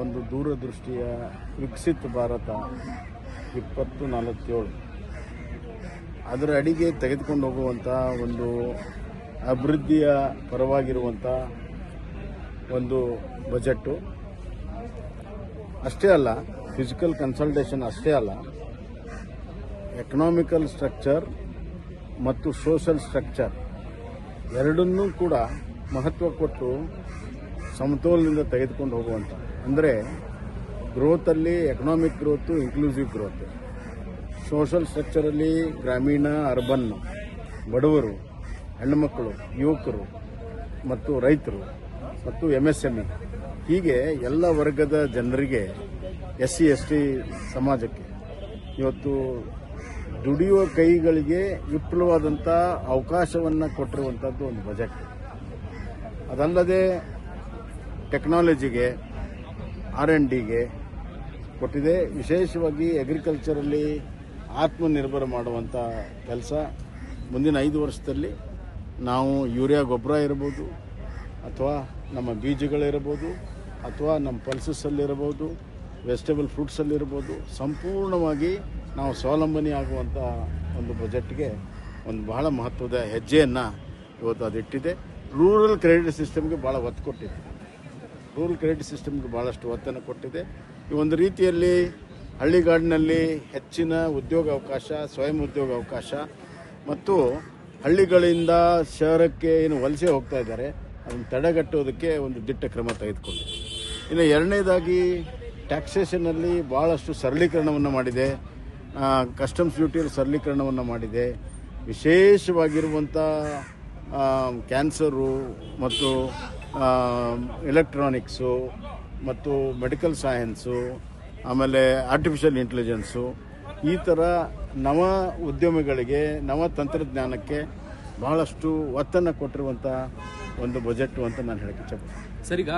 ಒಂದು ದೂರದೃಷ್ಟಿಯ ವಿಕಸಿತ ಭಾರತ 2047 ಅದರ ಅಡಿಗೆ ತೆಗೆದುಕೊಂಡು ಹೋಗುವಂಥ ಒಂದು ಅಭಿವೃದ್ಧಿಯ ಪರವಾಗಿರುವಂಥ ಒಂದು ಬಜೆಟ್ಟು. ಅಷ್ಟೇ ಅಲ್ಲ, ಫಿಸಿಕಲ್ ಕನ್ಸಲ್ಟೇಷನ್ ಅಷ್ಟೇ ಅಲ್ಲ, ಎಕನಾಮಿಕಲ್ ಸ್ಟ್ರಕ್ಚರ್ ಮತ್ತು ಸೋಷಲ್ ಸ್ಟ್ರಕ್ಚರ್ ಎರಡನ್ನೂ ಕೂಡ ಮಹತ್ವ ಕೊಟ್ಟು ಸಮತೋಲನದಿಂದ ತೆಗೆದುಕೊಂಡು ಹೋಗುವಂಥ, ಅಂದರೆ ಗ್ರೋತಲ್ಲಿ economic growth, inclusive growth, social ಸ್ಟ್ರಕ್ಚರಲ್ಲಿ ಗ್ರಾಮೀಣ, ಅರ್ಬನ್, ಬಡವರು, ಹೆಣ್ಣುಮಕ್ಕಳು, ಯುವಕರು ಮತ್ತು ರೈತರು ಮತ್ತು MSME ಹೀಗೆ ಎಲ್ಲ ವರ್ಗದ ಜನರಿಗೆ, SC ST ಸಮಾಜಕ್ಕೆ ಇವತ್ತು ದುಡಿಯುವ ಕೈಗಳಿಗೆ ವಿಪುಲವಾದಂಥ ಅವಕಾಶವನ್ನು ಕೊಟ್ಟಿರುವಂಥದ್ದು ಒಂದು ಬಜೆಟ್. ಅದಲ್ಲದೆ ಟೆಕ್ನಾಲಜಿಗೆ, R&Dಗೆ ಕೊಟ್ಟಿದೆ. ವಿಶೇಷವಾಗಿ ಅಗ್ರಿಕಲ್ಚರಲ್ಲಿ ಆತ್ಮನಿರ್ಭರ ಮಾಡುವಂಥ ಕೆಲಸ ಮುಂದಿನ 5 ವರ್ಷದಲ್ಲಿ ನಾವು ಯೂರಿಯಾ ಗೊಬ್ಬರ ಇರ್ಬೋದು, ಅಥವಾ ನಮ್ಮ ಬೀಜಗಳಿರ್ಬೋದು, ಅಥವಾ ನಮ್ಮ ಪಲ್ಸಸ್ಸಲ್ಲಿರ್ಬೋದು, ವೆಜಿಟೇಬಲ್ ಫ್ರೂಟ್ಸಲ್ಲಿರ್ಬೋದು, ಸಂಪೂರ್ಣವಾಗಿ ನಾವು ಸ್ವಾವಲಂಬನೆ ಆಗುವಂಥ ಒಂದು ಬಜೆಟ್ಗೆ ಒಂದು ಬಹಳ ಮಹತ್ವದ ಹೆಜ್ಜೆಯನ್ನು ಇವತ್ತು ಅದಿಟ್ಟಿದೆ. ರೂರಲ್ ಕ್ರೆಡಿಟ್ ಸಿಸ್ಟಮ್ಗೆ ಭಾಳ ಒತ್ತು ಕೊಟ್ಟಿದೆ. ರೂರಲ್ ಕ್ರೆಡಿಟ್ ಸಿಸ್ಟಮ್ಗೆ ಭಾಳಷ್ಟು ಒತ್ತನ್ನು ಕೊಟ್ಟಿದೆ. ಈ ಒಂದು ರೀತಿಯಲ್ಲಿ ಹಳ್ಳಿಗಾಡಿನಲ್ಲಿ ಹೆಚ್ಚಿನ ಉದ್ಯೋಗ ಅವಕಾಶ, ಸ್ವಯಂ ಉದ್ಯೋಗ ಅವಕಾಶ ಮತ್ತು ಹಳ್ಳಿಗಳಿಂದ ಶಹರಕ್ಕೆ ಏನು ವಲಸೆ ಹೋಗ್ತಾ ಇದ್ದಾರೆ ಅದನ್ನು ತಡೆಗಟ್ಟೋದಕ್ಕೆ ಒಂದು ದಿಟ್ಟ ಕ್ರಮ ತೆಗೆದುಕೊಂಡಿದೆ. ಇನ್ನು ಎರಡನೇದಾಗಿ ಟ್ಯಾಕ್ಸೇಷನಲ್ಲಿ ಭಾಳಷ್ಟು ಸರಳೀಕರಣವನ್ನು ಮಾಡಿದೆ. ಕಸ್ಟಮ್ಸ್ ಡ್ಯೂಟಿಯಲ್ಲಿ ಸರಳೀಕರಣವನ್ನು ಮಾಡಿದೆ. ವಿಶೇಷವಾಗಿರುವಂಥ ಕ್ಯಾನ್ಸರು ಮತ್ತು ಎಲೆಕ್ಟ್ರಾನಿಕ್ಸು ಮತ್ತು ಮೆಡಿಕಲ್ ಸೈನ್ಸು, ಆಮೇಲೆ ಆರ್ಟಿಫಿಷಿಯಲ್ ಇಂಟೆಲಿಜೆನ್ಸು, ಈ ಥರ ನವ ಉದ್ಯಮಿಗಳಿಗೆ, ನವ ತಂತ್ರಜ್ಞಾನಕ್ಕೆ ಬಹಳಷ್ಟು ಒತ್ತನ್ನು ಕೊಟ್ಟಿರುವಂಥ ಒಂದು ಬಜೆಟ್ಟು ಅಂತ ನಾನು ಹೇಳಕ್ಕೆ ಇಚ್ಛೆಪಡ್ತೀನಿ. ಸರ್, ಈಗ